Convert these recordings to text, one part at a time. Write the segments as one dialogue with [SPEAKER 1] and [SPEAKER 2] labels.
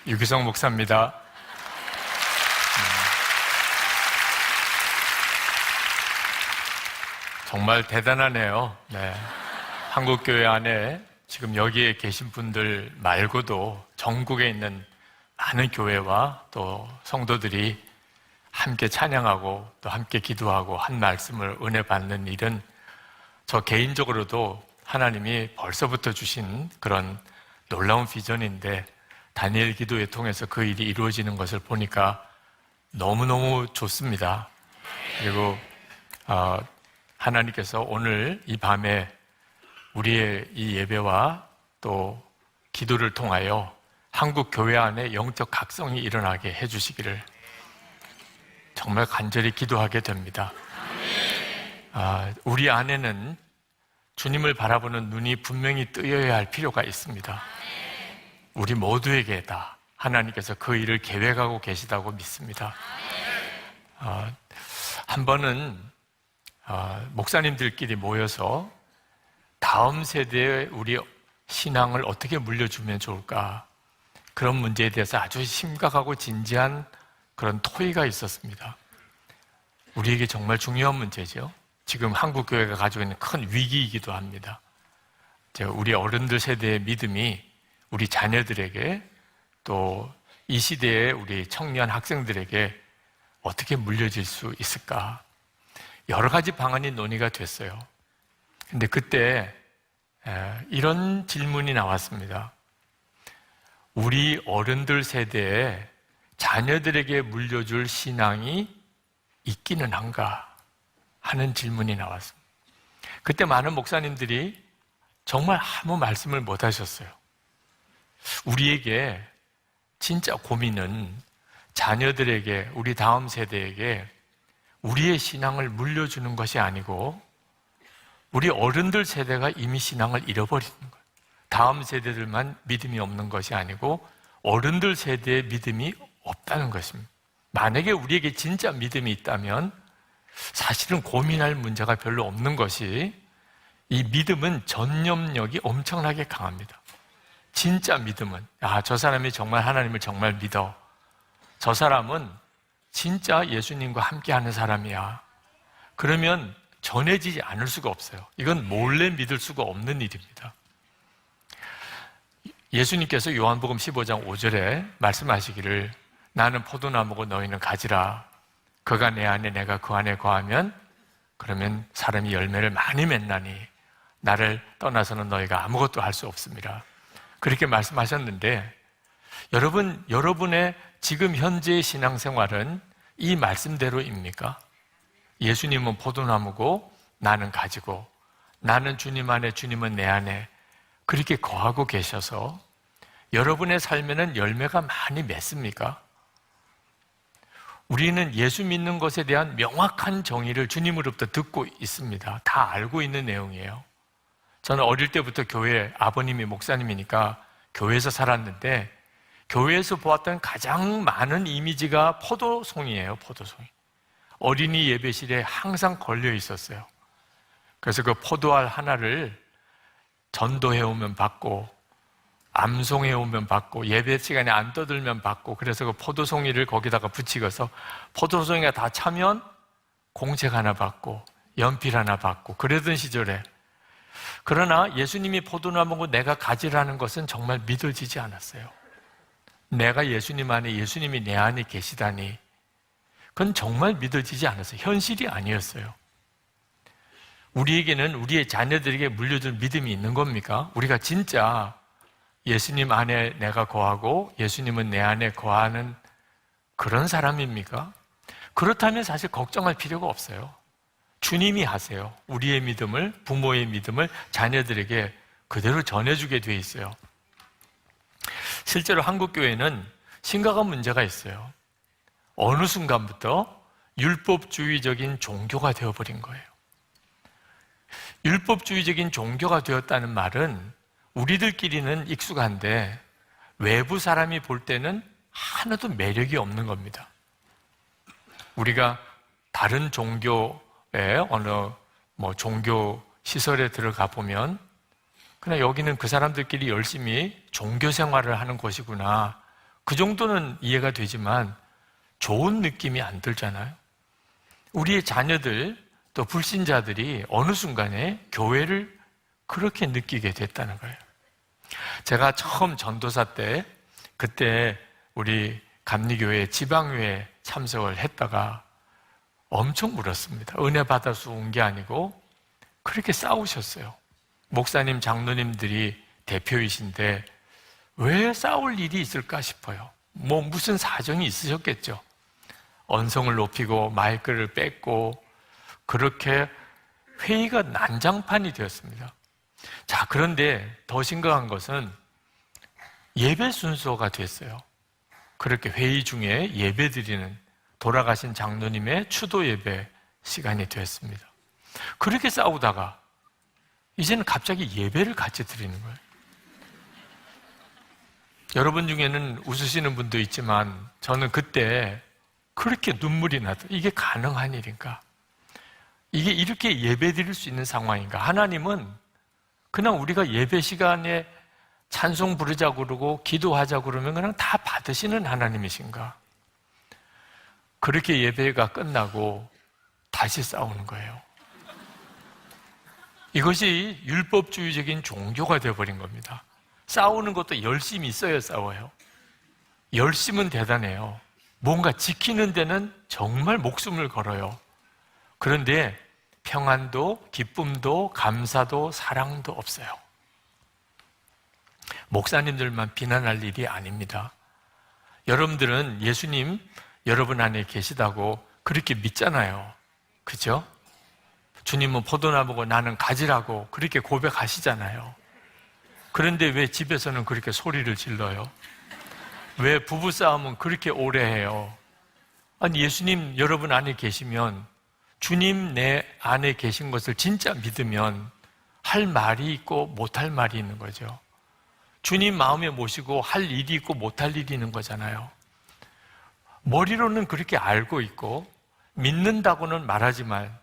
[SPEAKER 1] 유기성 목사입니다. 정말 대단하네요. 네. 한국교회 안에 지금 여기에 계신 분들 말고도 전국에 있는 많은 교회와 또 성도들이 함께 찬양하고 또 함께 기도하고 한 말씀을 은혜 받는 일은 저 개인적으로도 하나님이 벌써부터 주신 그런 놀라운 비전인데, 다니엘 기도에 통해서 그 일이 이루어지는 것을 보니까 너무너무 좋습니다. 그리고 하나님께서 오늘 이 밤에 우리의 이 예배와 또 기도를 통하여 한국 교회 안에 영적 각성이 일어나게 해주시기를 정말 간절히 기도하게 됩니다. 우리 안에는 주님을 바라보는 눈이 분명히 뜨여야 할 필요가 있습니다. 우리 모두에게 다 하나님께서 그 일을 계획하고 계시다고 믿습니다. 한 번은 목사님들끼리 모여서 다음 세대에 우리 신앙을 어떻게 물려주면 좋을까, 그런 문제에 대해서 아주 심각하고 진지한 그런 토의가 있었습니다. 우리에게 정말 중요한 문제죠. 지금 한국교회가 가지고 있는 큰 위기이기도 합니다. 우리 어른들 세대의 믿음이 우리 자녀들에게 또 이 시대의 우리 청년 학생들에게 어떻게 물려질 수 있을까? 여러 가지 방안이 논의가 됐어요. 근데 그때 이런 질문이 나왔습니다. 우리 어른들 세대에 자녀들에게 물려줄 신앙이 있기는 한가 하는 질문이 나왔습니다. 그때 많은 목사님들이 정말 아무 말씀을 못 하셨어요. 우리에게 진짜 고민은 자녀들에게, 우리 다음 세대에게 우리의 신앙을 물려주는 것이 아니고 우리 어른들 세대가 이미 신앙을 잃어버리는 거예요. 다음 세대들만 믿음이 없는 것이 아니고 어른들 세대의 믿음이 없다는 것입니다. 만약에 우리에게 진짜 믿음이 있다면 사실은 고민할 문제가 별로 없는 것이, 이 믿음은 전념력이 엄청나게 강합니다. 진짜 믿음은, 저 사람이 정말 하나님을 정말 믿어, 저 사람은 진짜 예수님과 함께하는 사람이야, 그러면 전해지지 않을 수가 없어요. 이건 몰래 믿을 수가 없는 일입니다. 예수님께서 요한복음 15장 5절에 말씀하시기를 나는 포도나무고 너희는 가지라, 그가 내 안에 내가 그 안에 거하면 그러면 사람이 열매를 많이 맺나니 나를 떠나서는 너희가 아무것도 할 수 없습니다. 그렇게 말씀하셨는데, 여러분의 지금 현재의 신앙생활은 이 말씀대로입니까? 예수님은 포도나무고 나는 가지고, 나는 주님 안에 주님은 내 안에 그렇게 거하고 계셔서 여러분의 삶에는 열매가 많이 맺습니까? 우리는 예수 믿는 것에 대한 명확한 정의를 주님으로부터 듣고 있습니다. 다 알고 있는 내용이에요. 저는 어릴 때부터 교회, 아버님이 목사님이니까 교회에서 살았는데, 교회에서 보았던 가장 많은 이미지가 포도송이에요. 포도송이. 어린이 예배실에 항상 걸려 있었어요. 그래서 그 포도알 하나를 전도해 오면 받고, 암송해 오면 받고, 예배 시간에 안 떠들면 받고, 그래서 그 포도송이를 거기다가 붙이고서 포도송이가 다 차면 공책 하나 받고 연필 하나 받고 그러던 시절에, 그러나 예수님이 포도나무고 내가 가지라는 것은 정말 믿어지지 않았어요. 내가 예수님 안에, 예수님이 내 안에 계시다니, 그건 정말 믿어지지 않았어요. 현실이 아니었어요. 우리에게는 우리의 자녀들에게 물려줄 믿음이 있는 겁니까? 우리가 진짜 예수님 안에 내가 거하고 예수님은 내 안에 거하는 그런 사람입니까? 그렇다면 사실 걱정할 필요가 없어요. 주님이 하세요. 우리의 믿음을, 부모의 믿음을 자녀들에게 그대로 전해주게 돼 있어요. 실제로 한국교회는 심각한 문제가 있어요. 어느 순간부터 율법주의적인 종교가 되어버린 거예요. 율법주의적인 종교가 되었다는 말은 우리들끼리는 익숙한데 외부 사람이 볼 때는 하나도 매력이 없는 겁니다. 우리가 다른 종교의 어느 종교 시설에 들어가 보면 그냥 여기는 그 사람들끼리 열심히 종교 생활을 하는 곳이구나, 그 정도는 이해가 되지만 좋은 느낌이 안 들잖아요. 우리의 자녀들 또 불신자들이 어느 순간에 교회를 그렇게 느끼게 됐다는 거예요. 제가 처음 전도사 때 그때 우리 감리교회 지방교회 참석을 했다가 엄청 울었습니다. 은혜 받아서 온 게 아니고 그렇게 싸우셨어요. 목사님, 장로님들이 대표이신데 왜 싸울 일이 있을까 싶어요. 뭐 무슨 사정이 있으셨겠죠. 언성을 높이고 마이크를 뺏고 그렇게 회의가 난장판이 되었습니다. 자, 그런데 더 심각한 것은 예배 순서가 됐어요. 그렇게 회의 중에 예배 드리는 돌아가신 장로님의 추도 예배 시간이 됐습니다. 그렇게 싸우다가 이제는 갑자기 예배를 같이 드리는 거예요. 여러분 중에는 웃으시는 분도 있지만 저는 그때 그렇게 눈물이 나더라고요. 이게 가능한 일인가? 이게 이렇게 예배 드릴 수 있는 상황인가? 하나님은 그냥 우리가 예배 시간에 찬송 부르자고 그러고 기도하자고 그러면 그냥 다 받으시는 하나님이신가? 그렇게 예배가 끝나고 다시 싸우는 거예요. 이것이 율법주의적인 종교가 되어버린 겁니다. 싸우는 것도 열심히 있어야 싸워요. 열심은 대단해요. 뭔가 지키는 데는 정말 목숨을 걸어요. 그런데 평안도, 기쁨도, 감사도, 사랑도 없어요. 목사님들만 비난할 일이 아닙니다. 여러분들은 예수님 여러분 안에 계시다고 그렇게 믿잖아요. 그죠? 주님은 포도나무고 나는 가지라고 그렇게 고백하시잖아요. 그런데 왜 집에서는 그렇게 소리를 질러요? 왜 부부싸움은 그렇게 오래 해요? 아니, 예수님 여러분 안에 계시면, 주님 내 안에 계신 것을 진짜 믿으면 할 말이 있고 못할 말이 있는 거죠. 주님 마음에 모시고 할 일이 있고 못할 일이 있는 거잖아요. 머리로는 그렇게 알고 있고 믿는다고는 말하지만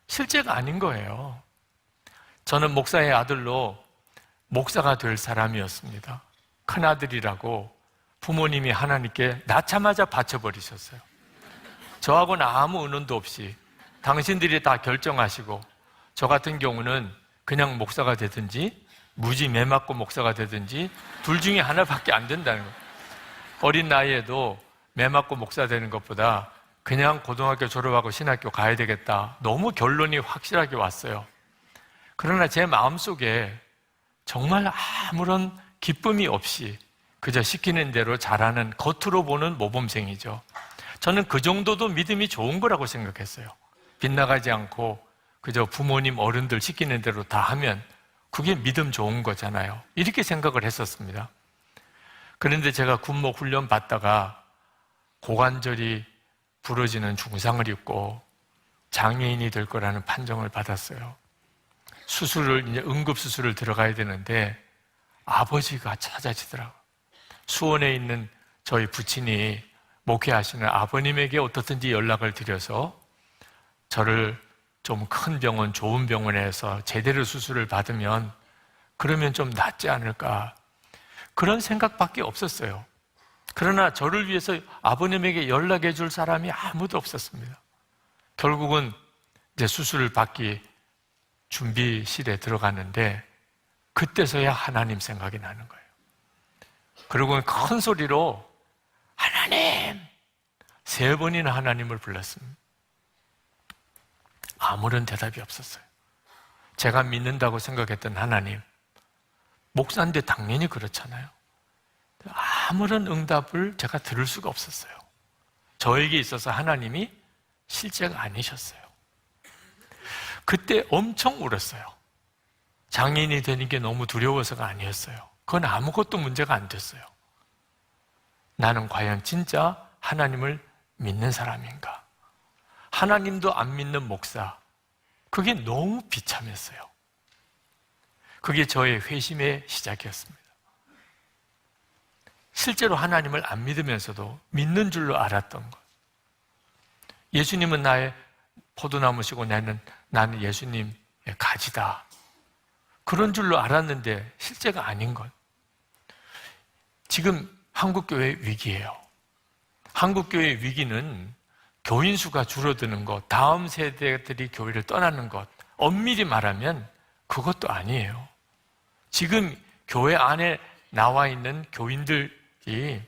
[SPEAKER 1] 실제가 아닌 거예요. 저는 목사의 아들로 목사가 될 사람이었습니다. 큰아들이라고 부모님이 하나님께 낳자마자 바쳐버리셨어요. 저하고는 아무 의논도 없이 당신들이 다 결정하시고, 저 같은 경우는 그냥 목사가 되든지 무지 매 맞고 목사가 되든지 둘 중에 하나밖에 안 된다는 거예요. 어린 나이에도 매 맞고 목사 되는 것보다 그냥 고등학교 졸업하고 신학교 가야 되겠다, 너무 결론이 확실하게 왔어요. 그러나 제 마음속에 정말 아무런 기쁨이 없이 그저 시키는 대로 잘하는, 겉으로 보는 모범생이죠. 저는 그 정도도 믿음이 좋은 거라고 생각했어요. 빗나가지 않고 그저 부모님 어른들 시키는 대로 다 하면 그게 믿음 좋은 거잖아요. 이렇게 생각을 했었습니다. 그런데 제가 군목 훈련 받다가 고관절이 부러지는 중상을 입고 장애인이 될 거라는 판정을 받았어요. 수술을, 이제 응급수술을 들어가야 되는데 아버지가 찾아지더라고요. 수원에 있는 저희 부친이 목회하시는 아버님에게 어떻든지 연락을 드려서 저를 좀 큰 병원, 좋은 병원에서 제대로 수술을 받으면 그러면 좀 낫지 않을까, 그런 생각밖에 없었어요. 그러나 저를 위해서 아버님에게 연락해 줄 사람이 아무도 없었습니다. 결국은 이제 수술을 받기 준비실에 들어갔는데 그때서야 하나님 생각이 나는 거예요. 그리고 큰 소리로 하나님! 3번이나 하나님을 불렀습니다. 아무런 대답이 없었어요. 제가 믿는다고 생각했던 하나님, 목사인데 당연히 그렇잖아요. 아무런 응답을 제가 들을 수가 없었어요. 저에게 있어서 하나님이 실제가 아니셨어요. 그때 엄청 울었어요. 장애인이 되는 게 너무 두려워서가 아니었어요. 그건 아무것도 문제가 안 됐어요. 나는 과연 진짜 하나님을 믿는 사람인가? 하나님도 안 믿는 목사, 그게 너무 비참했어요. 그게 저의 회심의 시작이었습니다. 실제로 하나님을 안 믿으면서도 믿는 줄로 알았던 것. 예수님은 나의 포도나무시고 나는 예수님의 가지다, 그런 줄로 알았는데 실제가 아닌 것. 지금 한국교회의 위기예요. 한국교회의 위기는 교인 수가 줄어드는 것, 다음 세대들이 교회를 떠나는 것, 엄밀히 말하면 그것도 아니에요. 지금 교회 안에 나와 있는 교인들이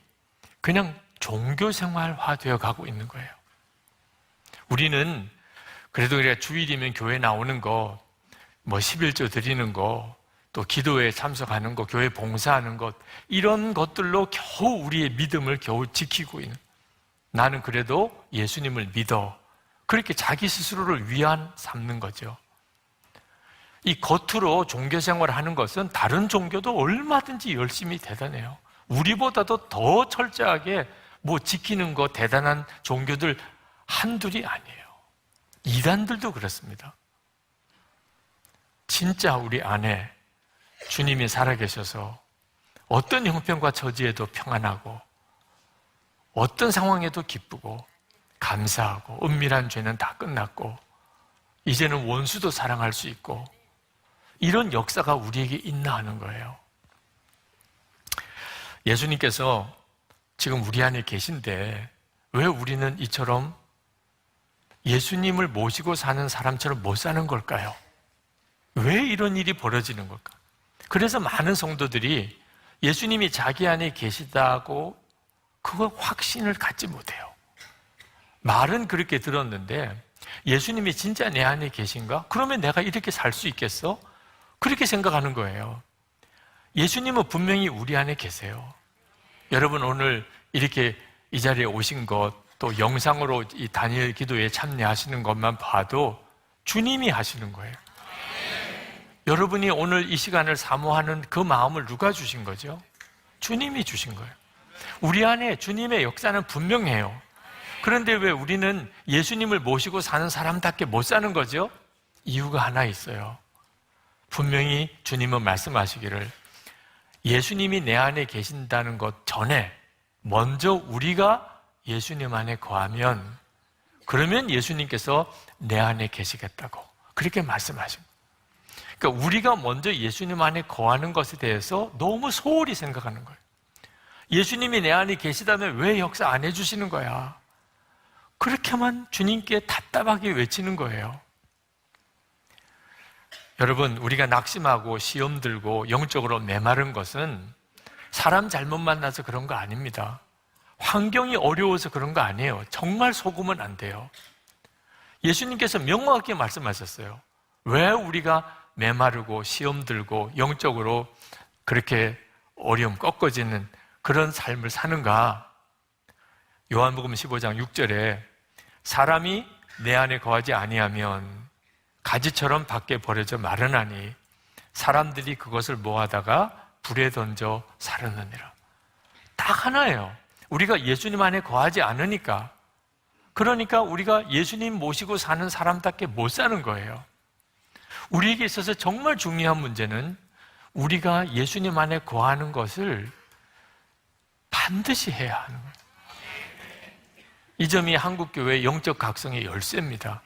[SPEAKER 1] 그냥 종교생활화 되어 가고 있는 거예요. 우리는 그래도 우리가 주일이면 교회 나오는 거, 11조 드리는 거, 또 기도회에 참석하는 거, 교회 봉사하는 것, 이런 것들로 겨우 우리의 믿음을 겨우 지키고 있는, 나는 그래도 예수님을 믿어, 그렇게 자기 스스로를 위안 삼는 거죠. 이 겉으로 종교생활을 하는 것은 다른 종교도 얼마든지 열심히 대단해요. 우리보다도 더 철저하게 지키는 거 대단한 종교들 한둘이 아니에요. 이단들도 그렇습니다. 진짜 우리 안에 주님이 살아계셔서 어떤 형편과 처지에도 평안하고 어떤 상황에도 기쁘고 감사하고 은밀한 죄는 다 끝났고 이제는 원수도 사랑할 수 있고 이런 역사가 우리에게 있나 하는 거예요. 예수님께서 지금 우리 안에 계신데 왜 우리는 이처럼 예수님을 모시고 사는 사람처럼 못 사는 걸까요? 왜 이런 일이 벌어지는 걸까? 그래서 많은 성도들이 예수님이 자기 안에 계시다고 그거 확신을 갖지 못해요. 말은 그렇게 들었는데 예수님이 진짜 내 안에 계신가? 그러면 내가 이렇게 살 수 있겠어? 그렇게 생각하는 거예요. 예수님은 분명히 우리 안에 계세요. 여러분 오늘 이렇게 이 자리에 오신 것, 또 영상으로 이 다니엘 기도에 참여하시는 것만 봐도 주님이 하시는 거예요. 여러분이 오늘 이 시간을 사모하는 그 마음을 누가 주신 거죠? 주님이 주신 거예요. 우리 안에 주님의 역사는 분명해요. 그런데 왜 우리는 예수님을 모시고 사는 사람답게 못 사는 거죠? 이유가 하나 있어요. 분명히 주님은 말씀하시기를 예수님이 내 안에 계신다는 것 전에 먼저 우리가 예수님 안에 거하면 그러면 예수님께서 내 안에 계시겠다고 그렇게 말씀하십니다. 그러니까 우리가 먼저 예수님 안에 거하는 것에 대해서 너무 소홀히 생각하는 거예요. 예수님이 내 안에 계시다면 왜 역사 안 해주시는 거야? 그렇게만 주님께 답답하게 외치는 거예요. 여러분, 우리가 낙심하고 시험 들고 영적으로 메마른 것은 사람 잘못 만나서 그런 거 아닙니다. 환경이 어려워서 그런 거 아니에요. 정말 속으면 안 돼요. 예수님께서 명확하게 말씀하셨어요. 왜 우리가 메마르고 시험 들고 영적으로 그렇게 어려움 꺾어지는 그런 삶을 사는가? 요한복음 15장 6절에 사람이 내 안에 거하지 아니하면 가지처럼 밖에 버려져 마르나니 사람들이 그것을 모아다가 불에 던져 사르느니라. 딱 하나예요. 우리가 예수님 안에 거하지 않으니까, 그러니까 우리가 예수님 모시고 사는 사람답게 못 사는 거예요. 우리에게 있어서 정말 중요한 문제는 우리가 예수님 안에 거하는 것을 반드시 해야 하는 거예요. 이 점이 한국교회의 영적 각성의 열쇠입니다.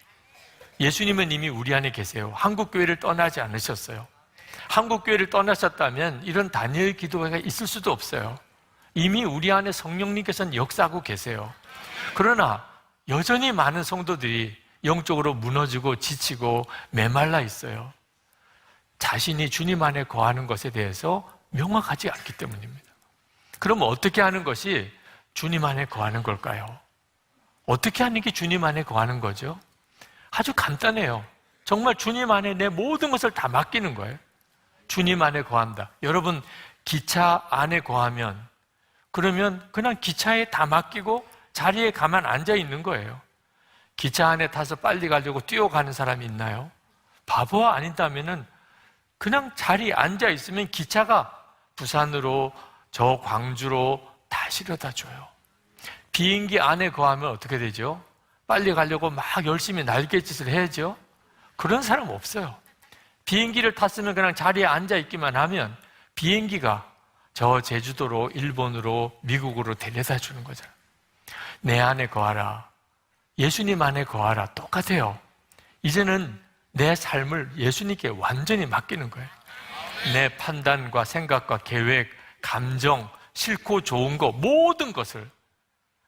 [SPEAKER 1] 예수님은 이미 우리 안에 계세요. 한국교회를 떠나지 않으셨어요. 한국교회를 떠나셨다면 이런 다니엘 기도회가 있을 수도 없어요. 이미 우리 안에 성령님께서는 역사하고 계세요. 그러나 여전히 많은 성도들이 영적으로 무너지고 지치고 메말라 있어요. 자신이 주님 안에 거하는 것에 대해서 명확하지 않기 때문입니다. 그럼 어떻게 하는 것이 주님 안에 거하는 걸까요? 어떻게 하는 게 주님 안에 거하는 거죠? 아주 간단해요. 정말 주님 안에 내 모든 것을 다 맡기는 거예요. 주님 안에 거한다. 여러분, 기차 안에 거하면 그러면 그냥 기차에 다 맡기고 자리에 가만 앉아 있는 거예요. 기차 안에 타서 빨리 가려고 뛰어가는 사람이 있나요? 바보가 아니다면은 그냥 자리에 앉아 있으면 기차가 부산으로 저 광주로 다 실어다 줘요. 비행기 안에 거하면 어떻게 되죠? 빨리 가려고 막 열심히 날갯짓을 해야죠. 그런 사람 없어요. 비행기를 탔으면 그냥 자리에 앉아 있기만 하면 비행기가 저 제주도로, 일본으로, 미국으로 데려다 주는 거잖아요. 내 안에 거하라. 예수님 안에 거하라. 똑같아요. 이제는 내 삶을 예수님께 완전히 맡기는 거예요. 내 판단과 생각과 계획, 감정, 싫고 좋은 거 모든 것을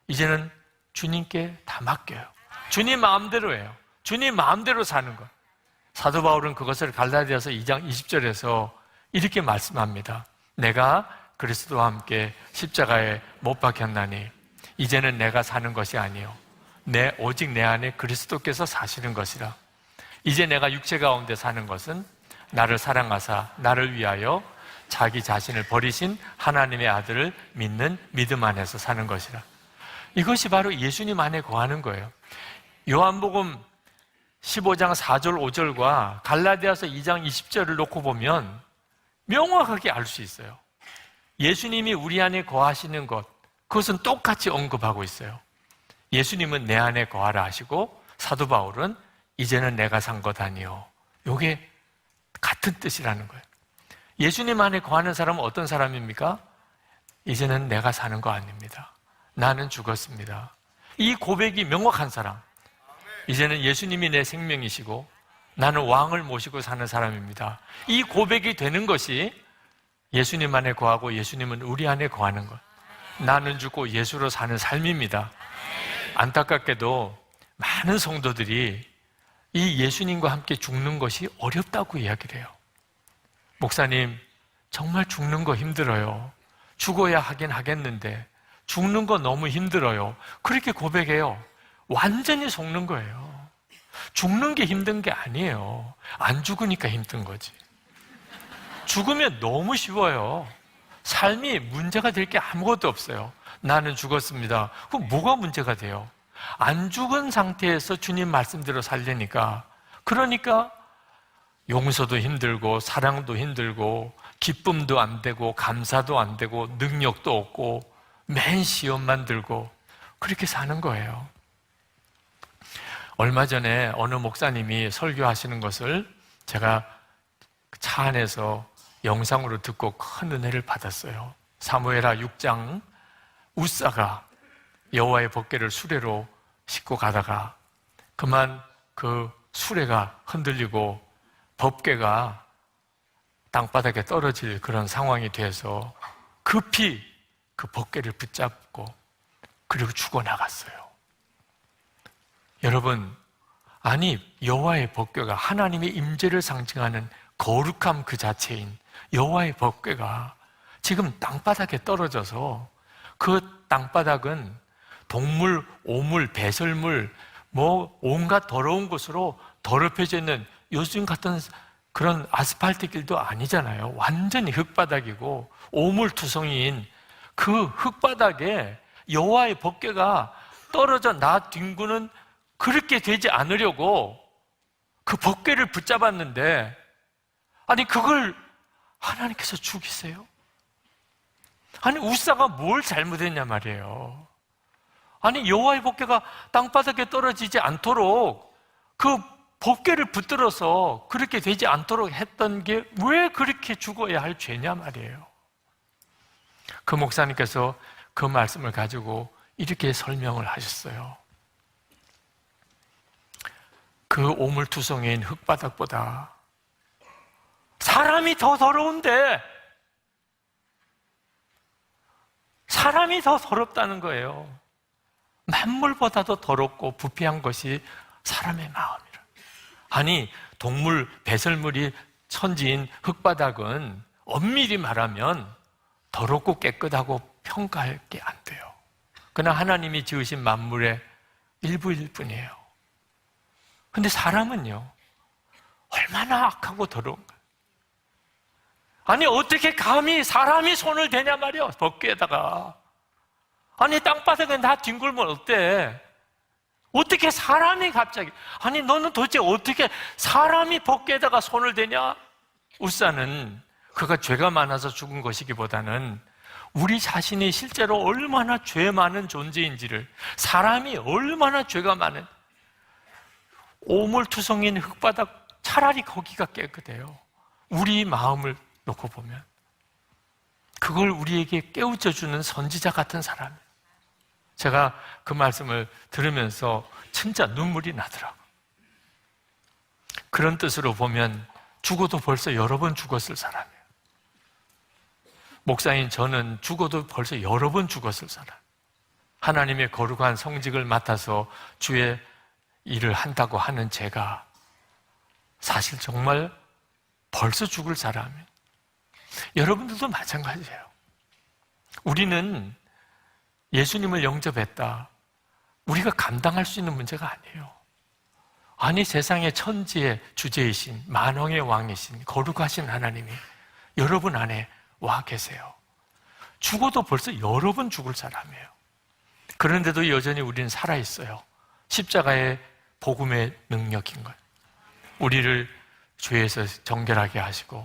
[SPEAKER 1] 이제는 주님께 다 맡겨요. 주님 마음대로 해요. 주님 마음대로 사는 것. 사도 바울은 그것을 갈라디아서 2장 20절에서 이렇게 말씀합니다. 내가 그리스도와 함께 십자가에 못 박혔나니 이제는 내가 사는 것이 아니요 오직 내 안에 그리스도께서 사시는 것이라. 이제 내가 육체 가운데 사는 것은 나를 사랑하사 나를 위하여 자기 자신을 버리신 하나님의 아들을 믿는 믿음 안에서 사는 것이라. 이것이 바로 예수님 안에 거하는 거예요. 요한복음 15장 4절 5절과 갈라디아서 2장 20절을 놓고 보면 명확하게 알 수 있어요. 예수님이 우리 안에 거하시는 것, 그것은 똑같이 언급하고 있어요. 예수님은 내 안에 거하라 하시고 사도 바울은 이제는 내가 산 것 아니요. 이게 같은 뜻이라는 거예요. 예수님 안에 거하는 사람은 어떤 사람입니까? 이제는 내가 사는 거 아닙니다. 나는 죽었습니다. 이 고백이 명확한 사람. 이제는 예수님이 내 생명이시고 나는 왕을 모시고 사는 사람입니다. 이 고백이 되는 것이 예수님 안에 거하고 예수님은 우리 안에 거하는 것. 나는 죽고 예수로 사는 삶입니다. 안타깝게도 많은 성도들이 이 예수님과 함께 죽는 것이 어렵다고 이야기를 해요. 목사님, 정말 죽는 거 힘들어요. 죽어야 하긴 하겠는데 죽는 거 너무 힘들어요. 그렇게 고백해요. 완전히 속는 거예요. 죽는 게 힘든 게 아니에요. 안 죽으니까 힘든 거지. 죽으면 너무 쉬워요. 삶이 문제가 될 게 아무것도 없어요. 나는 죽었습니다. 그럼 뭐가 문제가 돼요? 안 죽은 상태에서 주님 말씀대로 살려니까, 그러니까 용서도 힘들고 사랑도 힘들고 기쁨도 안 되고 감사도 안 되고 능력도 없고 맨 시험만 들고 그렇게 사는 거예요. 얼마 전에 어느 목사님이 설교하시는 것을 제가 차 안에서 영상으로 듣고 큰 은혜를 받았어요. 사무엘하 6장 우사가 여호와의 법궤를 수레로 싣고 가다가 그만 그 수레가 흔들리고 법궤가 땅바닥에 떨어질 그런 상황이 돼서 급히 그 법궤를 붙잡고 그리고 죽어나갔어요. 여러분, 아니 여호와의 법궤가 하나님의 임재를 상징하는 거룩함 그 자체인 여호와의 법궤가 지금 땅바닥에 떨어져서 그 땅바닥은 동물, 오물, 배설물, 온갖 더러운 곳으로 더럽혀져 있는 요즘 같은 그런 아스팔트 길도 아니잖아요. 완전히 흙바닥이고 오물투성이인 그 흙바닥에 여호와의 법궤가 떨어져 나 뒹구는 그렇게 되지 않으려고 그 법궤를 붙잡았는데, 아니 그걸 하나님께서 죽이세요? 아니 우사가 뭘 잘못했냐 말이에요. 아니 여호와의 법궤가 땅바닥에 떨어지지 않도록 그 법궤를 붙들어서 그렇게 되지 않도록 했던 게 왜 그렇게 죽어야 할 죄냐 말이에요. 그 목사님께서 그 말씀을 가지고 이렇게 설명을 하셨어요. 그 오물투성이인 흙바닥보다 사람이 더 더러운데, 사람이 더 더럽다는 거예요. 만물보다도 더럽고 부패한 것이 사람의 마음이라. 아니 동물, 배설물이 천지인 흙바닥은 엄밀히 말하면 더럽고 깨끗하고 평가할 게 안 돼요. 그러나 하나님이 지으신 만물의 일부일 뿐이에요. 근데 사람은요, 얼마나 악하고 더러운 거예요. 아니 어떻게 감히 사람이 손을 대냐 말이야, 법궤에다가. 아니 땅바닥에 다 뒹굴면 어때? 어떻게 사람이 갑자기, 아니 너는 도대체 어떻게 사람이 법궤에다가 손을 대냐? 우사는 그가 죄가 많아서 죽은 것이기보다는 우리 자신이 실제로 얼마나 죄 많은 존재인지를, 사람이 얼마나 죄가 많은 오물투성인 흙바닥, 차라리 거기가 깨끗해요. 우리 마음을 놓고 보면 그걸 우리에게 깨우쳐주는 선지자 같은 사람이에요. 제가 그 말씀을 들으면서 진짜 눈물이 나더라고요. 그런 뜻으로 보면 죽어도 벌써 여러 번 죽었을 사람이에요. 목사인 저는 죽어도 벌써 여러 번 죽었을 사람. 하나님의 거룩한 성직을 맡아서 주의 일을 한다고 하는 제가 사실 정말 벌써 죽을 사람이에요. 여러분들도 마찬가지예요. 우리는 예수님을 영접했다. 우리가 감당할 수 있는 문제가 아니에요. 아니, 세상의 천지의 주제이신 만왕의 왕이신 거룩하신 하나님이 여러분 안에 와 계세요. 죽어도 벌써 여러 번 죽을 사람이에요. 그런데도 여전히 우리는 살아있어요. 십자가의 복음의 능력인 거예요. 우리를 죄에서 정결하게 하시고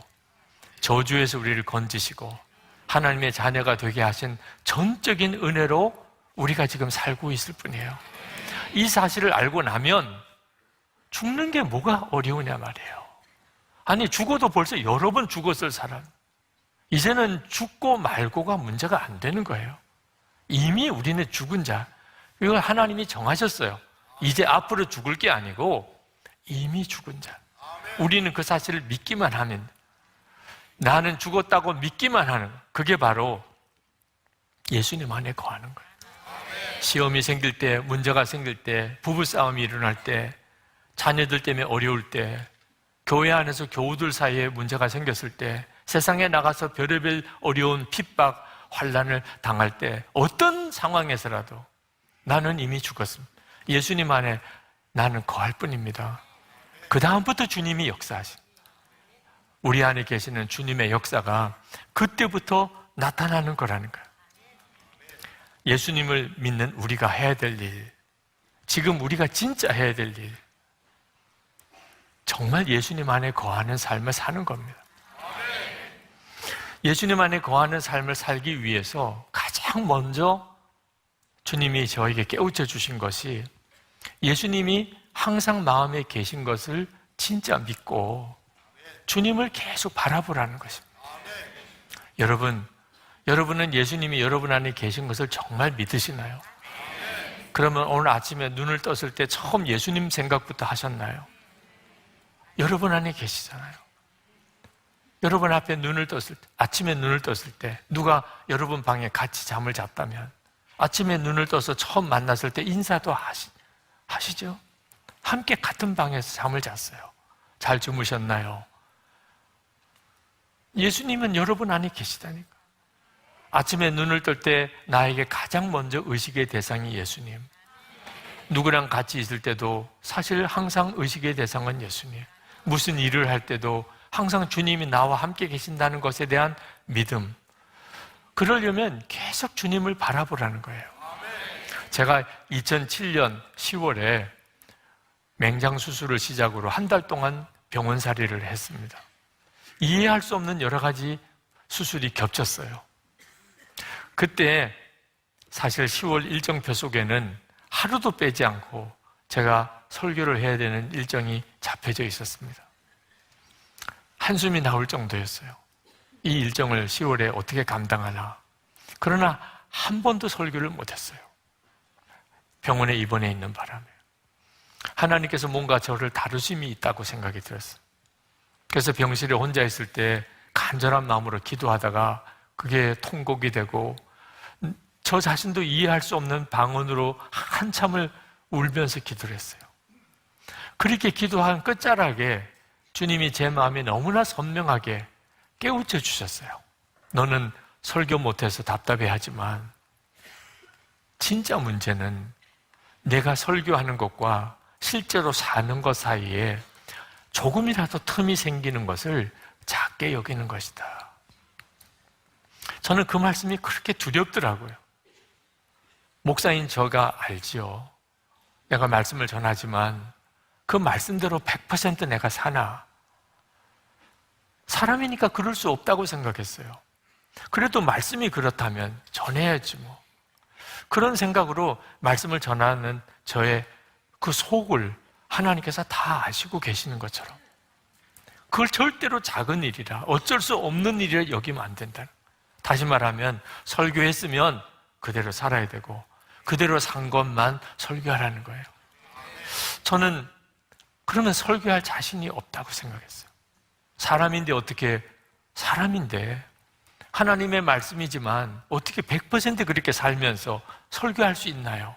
[SPEAKER 1] 저주에서 우리를 건지시고 하나님의 자녀가 되게 하신 전적인 은혜로 우리가 지금 살고 있을 뿐이에요. 이 사실을 알고 나면 죽는 게 뭐가 어려우냐 말이에요. 아니, 죽어도 벌써 여러 번 죽었을 사람. 이제는 죽고 말고가 문제가 안 되는 거예요. 이미 우리는 죽은 자. 이걸 하나님이 정하셨어요. 이제 앞으로 죽을 게 아니고 이미 죽은 자. 우리는 그 사실을 믿기만 하면, 나는 죽었다고 믿기만 하는, 그게 바로 예수님 안에 거하는 거예요. 시험이 생길 때, 문제가 생길 때, 부부싸움이 일어날 때, 자녀들 때문에 어려울 때, 교회 안에서 교우들 사이에 문제가 생겼을 때, 세상에 나가서 별의별 어려운 핍박, 환난을 당할 때, 어떤 상황에서라도 나는 이미 죽었습니다. 예수님 안에 나는 거할 뿐입니다. 그 다음부터 주님이 역사하십니다. 우리 안에 계시는 주님의 역사가 그때부터 나타나는 거라는 거예요. 예수님을 믿는 우리가 해야 될 일, 지금 우리가 진짜 해야 될 일, 정말 예수님 안에 거하는 삶을 사는 겁니다. 예수님 안에 거하는 삶을 살기 위해서 가장 먼저 주님이 저에게 깨우쳐 주신 것이, 예수님이 항상 마음에 계신 것을 진짜 믿고 주님을 계속 바라보라는 것입니다. 여러분은 예수님이 여러분 안에 계신 것을 정말 믿으시나요? 그러면 오늘 아침에 눈을 떴을 때 처음 예수님 생각부터 하셨나요? 여러분 안에 계시잖아요. 여러분 앞에 눈을 떴을 때, 아침에 눈을 떴을 때, 누가 여러분 방에 같이 잠을 잤다면 아침에 눈을 떠서 처음 만났을 때 인사도 하시죠? 함께 같은 방에서 잠을 잤어요. 잘 주무셨나요? 예수님은 여러분 안에 계시다니까. 아침에 눈을 뜰 때 나에게 가장 먼저 의식의 대상이 예수님. 누구랑 같이 있을 때도 사실 항상 의식의 대상은 예수님. 무슨 일을 할 때도 항상 주님이 나와 함께 계신다는 것에 대한 믿음. 그러려면 계속 주님을 바라보라는 거예요. 제가 2007년 10월에 맹장 수술을 시작으로 한 달 동안 병원살이를 했습니다. 이해할 수 없는 여러 가지 수술이 겹쳤어요. 그때 사실 10월 일정표 속에는 하루도 빼지 않고 제가 설교를 해야 되는 일정이 잡혀져 있었습니다. 한숨이 나올 정도였어요. 이 일정을 10월에 어떻게 감당하나. 그러나 한 번도 설교를 못했어요. 병원에 입원해 있는 바람에. 하나님께서 뭔가 저를 다루심이 있다고 생각이 들었어요. 그래서 병실에 혼자 있을 때 간절한 마음으로 기도하다가 그게 통곡이 되고 저 자신도 이해할 수 없는 방언으로 한참을 울면서 기도를 했어요. 그렇게 기도한 끝자락에 주님이 제 마음에 너무나 선명하게 깨우쳐 주셨어요. 너는 설교 못해서 답답해하지만 진짜 문제는 내가 설교하는 것과 실제로 사는 것 사이에 조금이라도 틈이 생기는 것을 작게 여기는 것이다. 저는 그 말씀이 그렇게 두렵더라고요. 목사인 저가 알지요. 내가 말씀을 전하지만 그 말씀대로 100% 내가 사나? 사람이니까 그럴 수 없다고 생각했어요. 그래도 말씀이 그렇다면 전해야지 뭐. 그런 생각으로 말씀을 전하는 저의 그 속을 하나님께서 다 아시고 계시는 것처럼 그걸 절대로 작은 일이라, 어쩔 수 없는 일이라 여기면 안 된다. 다시 말하면 설교했으면 그대로 살아야 되고 그대로 산 것만 설교하라는 거예요. 저는 그러면 설교할 자신이 없다고 생각했어요. 사람인데 어떻게, 사람인데 하나님의 말씀이지만 어떻게 100% 그렇게 살면서 설교할 수 있나요?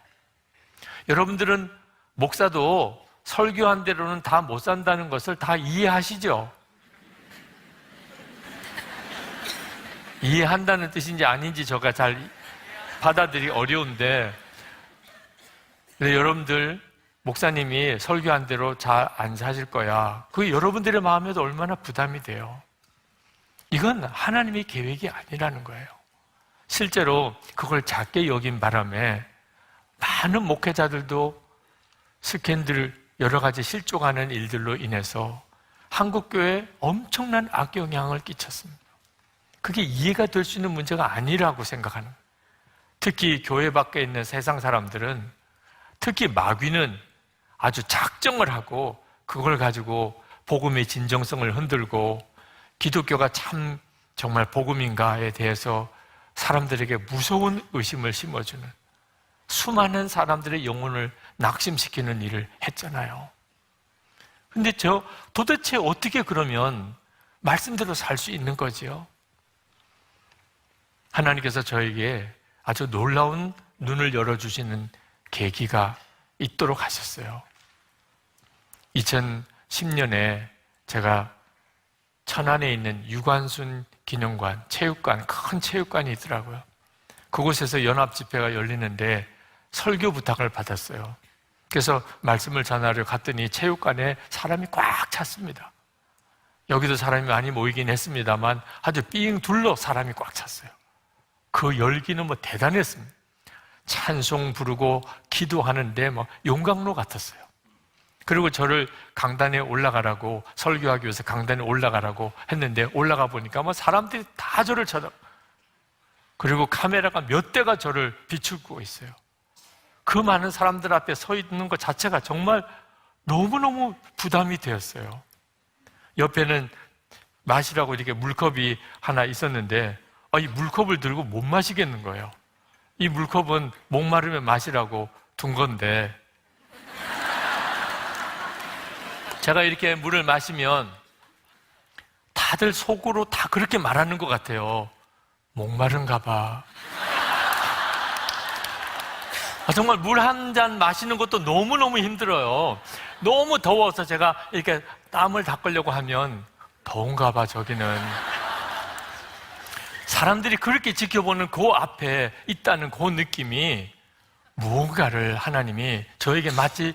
[SPEAKER 1] 여러분들은 목사도 설교한 대로는 다 못 산다는 것을 다 이해하시죠? 이해한다는 뜻인지 아닌지 제가 잘 받아들이기 어려운데, 여러분들 목사님이 설교한 대로 잘 안 사실 거야. 그게 여러분들의 마음에도 얼마나 부담이 돼요. 이건 하나님의 계획이 아니라는 거예요. 실제로 그걸 작게 여긴 바람에 많은 목회자들도 스캔들, 여러 가지 실족하는 일들로 인해서 한국교회에 엄청난 악영향을 끼쳤습니다. 그게 이해가 될 수 있는 문제가 아니라고 생각하는 거예요. 특히 교회 밖에 있는 세상 사람들은, 특히 마귀는 아주 작정을 하고 그걸 가지고 복음의 진정성을 흔들고 기독교가 참 정말 복음인가에 대해서 사람들에게 무서운 의심을 심어주는, 수많은 사람들의 영혼을 낙심시키는 일을 했잖아요. 근데 도대체 어떻게 그러면 말씀대로 살 수 있는 거지요? 하나님께서 저에게 아주 놀라운 눈을 열어주시는 계기가 있도록 하셨어요. 2010년에 제가 천안에 있는 유관순 기념관, 체육관, 큰 체육관이 있더라고요. 그곳에서 연합집회가 열리는데 설교 부탁을 받았어요. 그래서 말씀을 전하려 갔더니 체육관에 사람이 꽉 찼습니다. 여기도 사람이 많이 모이긴 했습니다만 아주 삥 둘러 사람이 꽉 찼어요. 그 열기는 대단했습니다. 찬송 부르고 기도하는데 용광로 같았어요. 그리고 저를 강단에 올라가라고, 설교하기 위해서 강단에 올라가라고 했는데 올라가 보니까 사람들이 다 저를 그리고 카메라가 몇 대가 저를 비추고 있어요. 그 많은 사람들 앞에 서 있는 것 자체가 정말 너무너무 부담이 되었어요. 옆에는 마시라고 이렇게 물컵이 하나 있었는데 이 물컵을 들고 못 마시겠는 거예요. 이 물컵은 목마르면 마시라고 둔 건데, 제가 이렇게 물을 마시면 다들 속으로 다 그렇게 말하는 것 같아요. 목마른가 봐. 정말 물 한 잔 마시는 것도 너무너무 힘들어요. 너무 더워서 제가 이렇게 땀을 닦으려고 하면 더운가 봐, 저기는. 사람들이 그렇게 지켜보는 그 앞에 있다는 그 느낌이 무언가를 하나님이 저에게 마치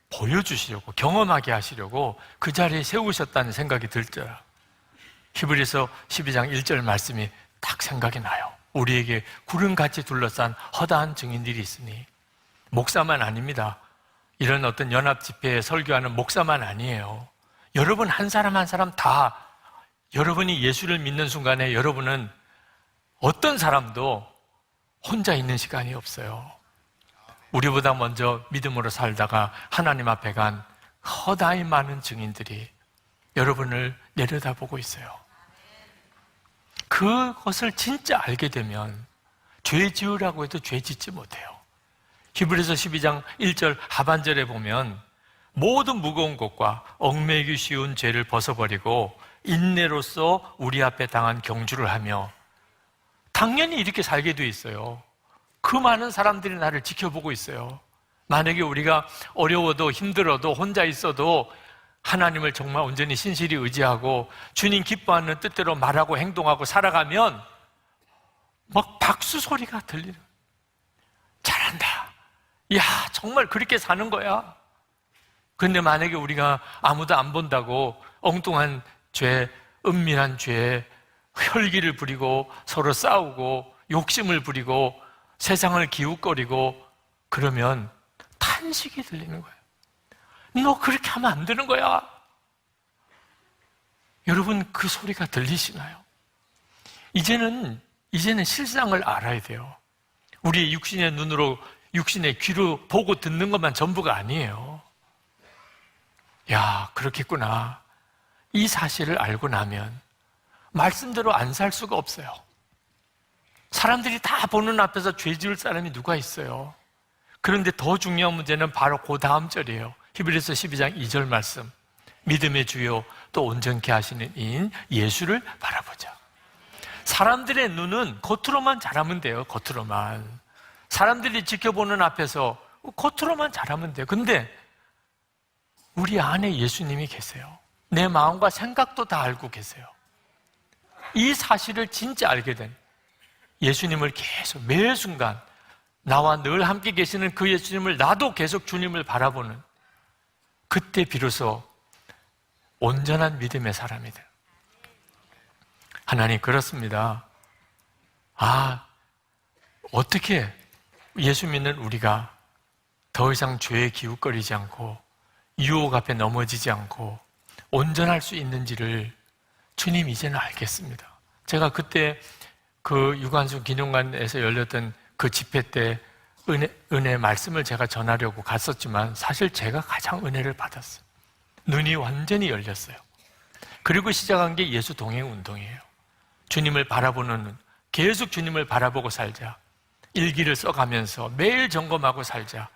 [SPEAKER 1] 보여주시려고, 경험하게 하시려고 그 자리에 세우셨다는 생각이 들더라. 히브리서 12장 1절 말씀이 딱 생각이 나요. 우리에게 구름같이 둘러싼 허다한 증인들이 있으니. 목사만 아닙니다. 이런 어떤 연합 집회에 설교하는 목사만 아니에요. 여러분 한 사람 한 사람 다, 여러분이 예수를 믿는 순간에 여러분은 어떤 사람도 혼자 있는 시간이 없어요. 우리보다 먼저 믿음으로 살다가 하나님 앞에 간 허다히 많은 증인들이 여러분을 내려다보고 있어요. 그것을 진짜 알게 되면 죄 지으라고 해도 죄 짓지 못해요. 히브리서 12장 1절 하반절에 보면 모든 무거운 것과 얽매이기 쉬운 죄를 벗어버리고 인내로써 우리 앞에 당한 경주를 하며, 당연히 이렇게 살게 돼 있어요. 그 많은 사람들이 나를 지켜보고 있어요. 만약에 우리가 어려워도 힘들어도 혼자 있어도 하나님을 정말 온전히 신실히 의지하고 주님 기뻐하는 뜻대로 말하고 행동하고 살아가면 박수 소리가 들리는, 잘한다, 이야 정말 그렇게 사는 거야. 그런데 만약에 우리가 아무도 안 본다고 엉뚱한 죄, 은밀한 죄에 혈기를 부리고 서로 싸우고 욕심을 부리고 세상을 기웃거리고 그러면 탄식이 들리는 거예요. 너 그렇게 하면 안 되는 거야. 여러분 그 소리가 들리시나요? 이제는 실상을 알아야 돼요. 우리 육신의 눈으로, 육신의 귀로 보고 듣는 것만 전부가 아니에요. 야, 그렇겠구나. 이 사실을 알고 나면 말씀대로 안 살 수가 없어요. 사람들이 다 보는 앞에서 죄 지을 사람이 누가 있어요? 그런데 더 중요한 문제는 바로 그 다음 절이에요. 히브리서 12장 2절 말씀. 믿음의 주요 또 온전케 하시는 이인 예수를 바라보자. 사람들의 눈은 겉으로만 잘하면 돼요. 겉으로만. 사람들이 지켜보는 앞에서 겉으로만 잘하면 돼요. 근데 우리 안에 예수님이 계세요. 내 마음과 생각도 다 알고 계세요. 이 사실을 진짜 알게 된 예수님을 계속 매 순간 나와 늘 함께 계시는 그 예수님을 나도 계속 주님을 바라보는 그때 비로소 온전한 믿음의 사람이 돼요. 하나님 그렇습니다. 어떻게 예수 믿는 우리가 더 이상 죄에 기웃거리지 않고 유혹 앞에 넘어지지 않고 온전할 수 있는지를 주님 이제는 알겠습니다. 제가 그때 그 유관순 기념관에서 열렸던 그 집회 때 은혜 말씀을 제가 전하려고 갔었지만 사실 제가 가장 은혜를 받았어요. 눈이 완전히 열렸어요. 그리고 시작한 게 예수 동행 운동이에요. 주님을 바라보는 눈, 계속 주님을 바라보고 살자. 일기를 써가면서 매일 점검하고 살자.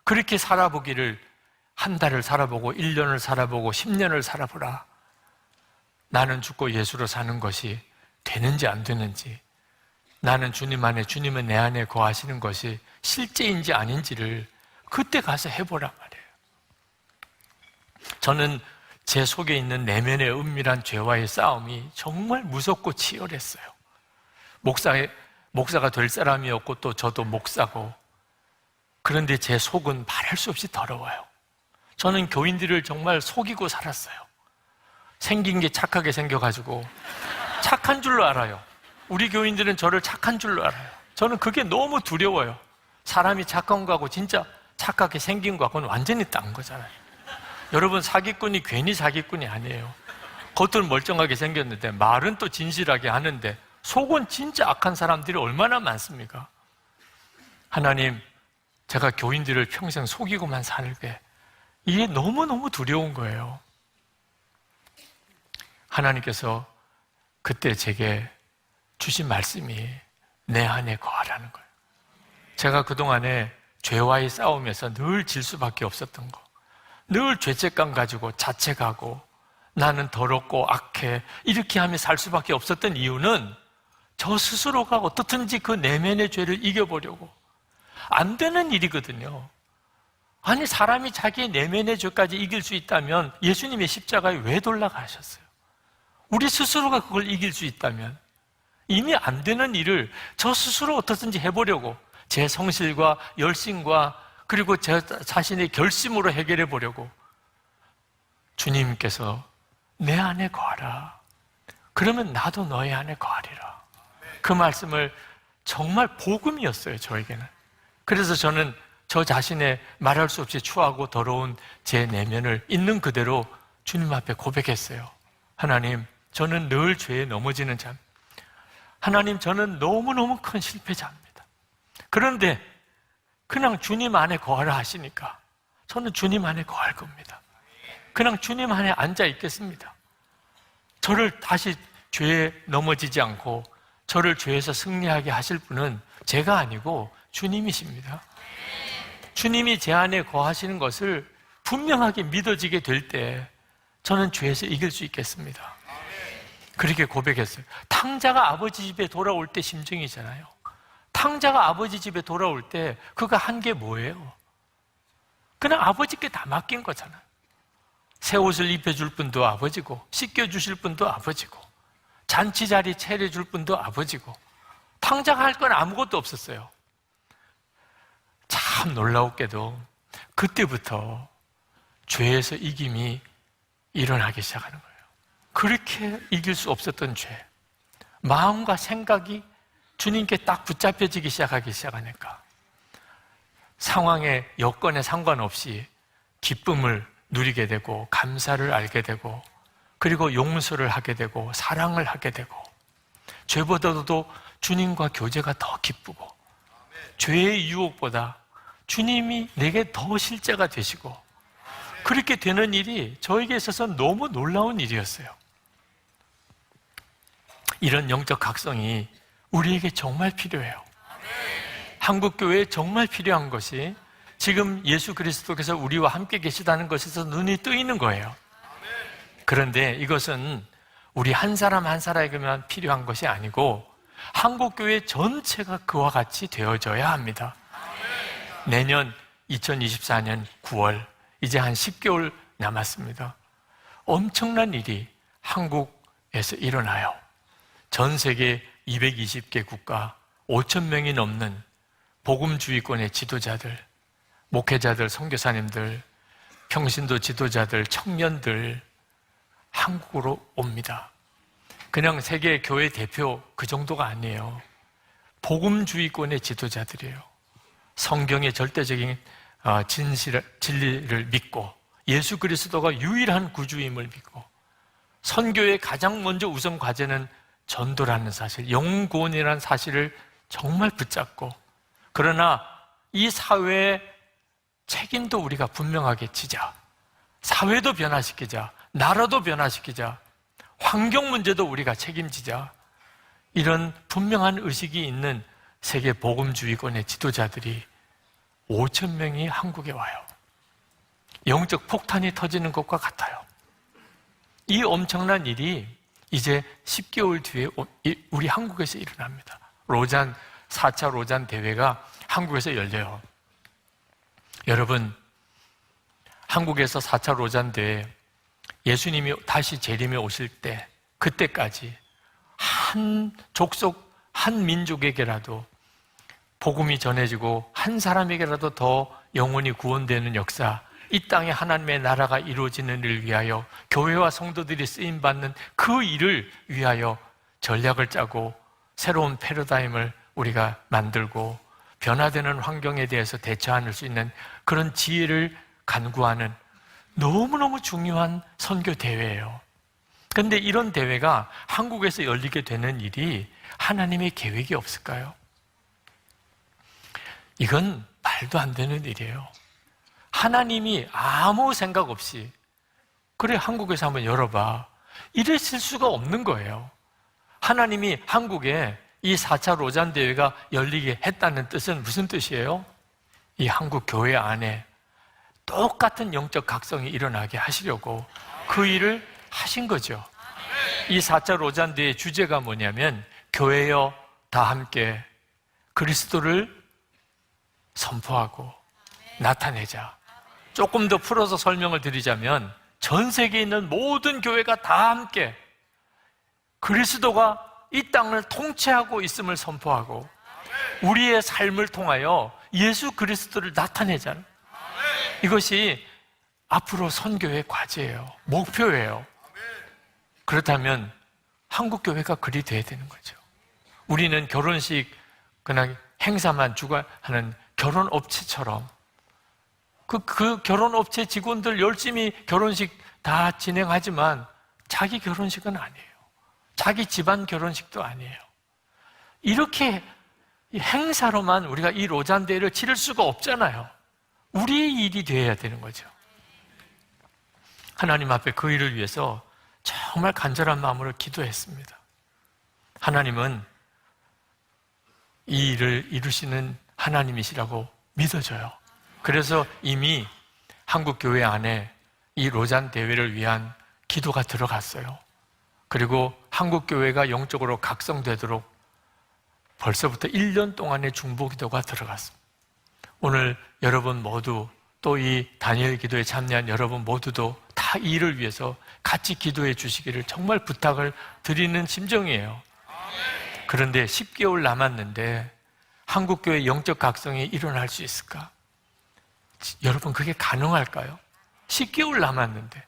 [SPEAKER 1] 그렇게 살아보기를 한 달을 살아보고 1년을 살아보고 10년을 살아보라. 나는 죽고 예수로 사는 것이 되는지 안 되는지, 나는 주님 안에, 주님은 내 안에 거하시는 것이 실제인지 아닌지를 그때 가서 해보란 말이에요. 저는 제 속에 있는 내면의 은밀한 죄와의 싸움이 정말 무섭고 치열했어요. 목사가 될 사람이었고 또 저도 목사고, 그런데 제 속은 말할 수 없이 더러워요. 저는 교인들을 정말 속이고 살았어요. 생긴 게 착하게 생겨가지고 착한 줄로 알아요. 우리 교인들은 저를 착한 줄로 알아요. 저는 그게 너무 두려워요. 사람이 착한 거하고 진짜 착하게 생긴 거하고는 완전히 딴 거잖아요. 여러분, 사기꾼이 괜히 사기꾼이 아니에요. 겉은 멀쩡하게 생겼는데 말은 또 진실하게 하는데 속은 진짜 악한 사람들이 얼마나 많습니까? 하나님, 제가 교인들을 평생 속이고만 살게, 이게 너무너무 두려운 거예요. 하나님께서 그때 제게 주신 말씀이 내 안에 거하라는 거예요. 제가 그동안에 죄와의 싸움에서 늘 질 수밖에 없었던 거, 늘 죄책감 가지고 자책하고 나는 더럽고 악해 이렇게 하며 살 수밖에 없었던 이유는 저 스스로가 어떻든지 그 내면의 죄를 이겨보려고, 안 되는 일이거든요. 아니, 사람이 자기의 내면의 죄까지 이길 수 있다면 예수님의 십자가에 왜 돌아가셨어요? 우리 스스로가 그걸 이길 수 있다면 이미 안 되는 일을 저 스스로 어떻든지 해보려고 제 성실과 열심과 그리고 제 자신의 결심으로 해결해 보려고, 주님께서 내 안에 거하라. 그러면 나도 너의 안에 거하리라. 그 말씀을 정말 복음이었어요, 저에게는. 그래서 저는 저 자신의 말할 수 없이 추하고 더러운 제 내면을 있는 그대로 주님 앞에 고백했어요. 하나님, 저는 늘 죄에 넘어지는 자입니다. 하나님, 저는 너무너무 큰 실패자입니다. 그런데 그냥 주님 안에 거하라 하시니까 저는 주님 안에 거할 겁니다. 그냥 주님 안에 앉아 있겠습니다. 저를 다시 죄에 넘어지지 않고 저를 죄에서 승리하게 하실 분은 제가 아니고 주님이십니다. 주님이 제 안에 거하시는 것을 분명하게 믿어지게 될 때 저는 죄에서 이길 수 있겠습니다. 그렇게 고백했어요. 탕자가 아버지 집에 돌아올 때 심정이잖아요. 탕자가 아버지 집에 돌아올 때 그가 한 게 뭐예요? 그냥 아버지께 다 맡긴 거잖아요. 새 옷을 입혀줄 분도 아버지고, 씻겨주실 분도 아버지고, 잔치 자리 차려줄 분도 아버지고, 탕자가 할 건 아무것도 없었어요. 참 놀라웠게도 그때부터 죄에서 이김이 일어나기 시작하는 거예요. 그렇게 이길 수 없었던 죄, 마음과 생각이 주님께 딱 붙잡혀지기 시작하니까 상황의 여건에 상관없이 기쁨을 누리게 되고 감사를 알게 되고 그리고 용서를 하게 되고 사랑을 하게 되고, 죄보다도 주님과 교제가 더 기쁘고 죄의 유혹보다 주님이 내게 더 실제가 되시고, 그렇게 되는 일이 저에게 있어서 너무 놀라운 일이었어요. 이런 영적 각성이 우리에게 정말 필요해요. 한국교회에 정말 필요한 것이 지금 예수 그리스도께서 우리와 함께 계시다는 것에서 눈이 뜨이는 거예요. 그런데 이것은 우리 한 사람 한 사람에게만 필요한 것이 아니고 한국교회 전체가 그와 같이 되어져야 합니다. 내년 2024년 9월 이제 한 10개월 남았습니다. 엄청난 일이 한국에서 일어나요. 전 세계 220개 국가 5천 명이 넘는 복음주의권의 지도자들, 목회자들, 선교사님들, 평신도 지도자들, 청년들 한국으로 옵니다. 그냥 세계 교회 대표 그 정도가 아니에요. 복음주의권의 지도자들이에요. 성경의 절대적인 진리를 믿고 예수 그리스도가 유일한 구주임을 믿고 선교의 가장 먼저 우선 과제는 전도라는 사실, 영구원이라는 사실을 정말 붙잡고 그러나 이 사회의 책임도 우리가 분명하게 지자. 사회도 변화시키자. 나라도 변화시키자. 환경 문제도 우리가 책임지자. 이런 분명한 의식이 있는 세계 복음주의권의 지도자들이 5천 명이 한국에 와요. 영적 폭탄이 터지는 것과 같아요. 이 엄청난 일이 이제 10개월 뒤에 우리 한국에서 일어납니다. 4차 로잔 대회가 한국에서 열려요. 여러분, 한국에서 4차 로잔 대회 예수님이 다시 재림에 오실 때 그때까지 한 족속, 한 민족에게라도 복음이 전해지고 한 사람에게라도 더 영혼이 구원되는 역사, 이 땅에 하나님의 나라가 이루어지는 일을 위하여 교회와 성도들이 쓰임받는 그 일을 위하여 전략을 짜고 새로운 패러다임을 우리가 만들고 변화되는 환경에 대해서 대처할 수 있는 그런 지혜를 간구하는 너무너무 중요한 선교 대회예요. 그런데 이런 대회가 한국에서 열리게 되는 일이 하나님의 계획이 없을까요? 이건 말도 안 되는 일이에요. 하나님이 아무 생각 없이 그래 한국에서 한번 열어봐 이랬을 수가 없는 거예요. 하나님이 한국에 이 4차 로잔 대회가 열리게 했다는 뜻은 무슨 뜻이에요? 이 한국 교회 안에 똑같은 영적 각성이 일어나게 하시려고 그 일을 하신 거죠. 이 4차 로잔 대회의 주제가 뭐냐면 교회여 다 함께 그리스도를 선포하고 나타내자. 조금 더 풀어서 설명을 드리자면 전 세계에 있는 모든 교회가 다 함께 그리스도가 이 땅을 통치하고 있음을 선포하고 우리의 삶을 통하여 예수 그리스도를 나타내자는 이것이 앞으로 선교의 과제예요. 목표예요. 그렇다면 한국 교회가 그리 돼야 되는 거죠. 우리는 결혼식 그냥 행사만 주관하는 결혼업체처럼 그 결혼업체 직원들 열심히 결혼식 다 진행하지만 자기 결혼식은 아니에요. 자기 집안 결혼식도 아니에요. 이렇게 행사로만 우리가 이 로잔 대회를 치를 수가 없잖아요. 우리의 일이 되어야 되는 거죠. 하나님 앞에 그 일을 위해서 정말 간절한 마음으로 기도했습니다. 하나님은 이 일을 이루시는 하나님이시라고 믿어져요. 그래서 이미 한국 교회 안에 이 로잔 대회를 위한 기도가 들어갔어요. 그리고 한국 교회가 영적으로 각성되도록 벌써부터 1년 동안의 중보 기도가 들어갔습니다. 오늘 여러분 모두 또 이 다니엘 기도에 참여한 여러분 모두도 다 이 일을 위해서 같이 기도해 주시기를 정말 부탁을 드리는 심정이에요. 그런데 10개월 남았는데 한국 교회 영적 각성이 일어날 수 있을까? 여러분 그게 가능할까요? 10개월 남았는데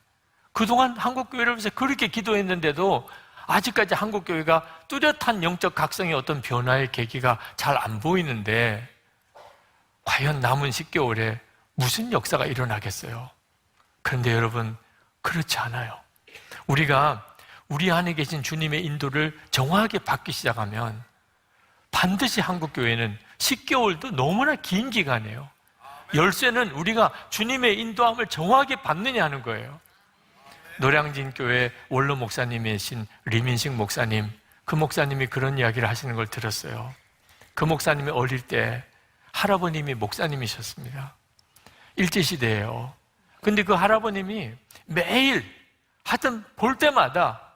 [SPEAKER 1] 그동안 한국교회를 위해서 그렇게 기도했는데도 아직까지 한국교회가 뚜렷한 영적 각성의 어떤 변화의 계기가 잘 안 보이는데 과연 남은 10개월에 무슨 역사가 일어나겠어요? 그런데 여러분 그렇지 않아요. 우리가 우리 안에 계신 주님의 인도를 정확하게 받기 시작하면 반드시 한국교회는 10개월도 너무나 긴 기간이에요. 열쇠는 우리가 주님의 인도함을 정확하게 받느냐 하는 거예요. 노량진 교회 원로 목사님이신 리민식 목사님, 그 목사님이 그런 이야기를 하시는 걸 들었어요. 그 목사님이 어릴 때 할아버님이 목사님이셨습니다. 일제시대예요. 근데 그 할아버님이 매일 하여튼 볼 때마다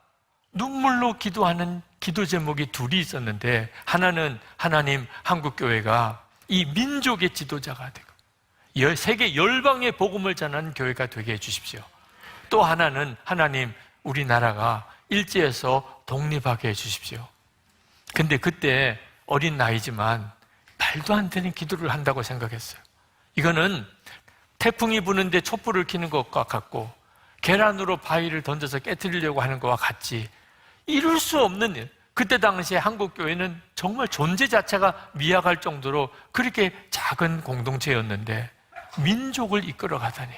[SPEAKER 1] 눈물로 기도하는 기도 제목이 둘이 있었는데, 하나는 하나님 한국교회가 이 민족의 지도자가 되고 세계 열방의 복음을 전하는 교회가 되게 해주십시오. 또 하나는 하나님 우리나라가 일제에서 독립하게 해주십시오. 근데 그때 어린 나이지만 말도 안 되는 기도를 한다고 생각했어요. 이거는 태풍이 부는데 촛불을 켜는 것과 같고 계란으로 바위를 던져서 깨트리려고 하는 것과 같지, 이룰 수 없는 일. 그때 당시에 한국교회는 정말 존재 자체가 미약할 정도로 그렇게 작은 공동체였는데 민족을 이끌어 가다니,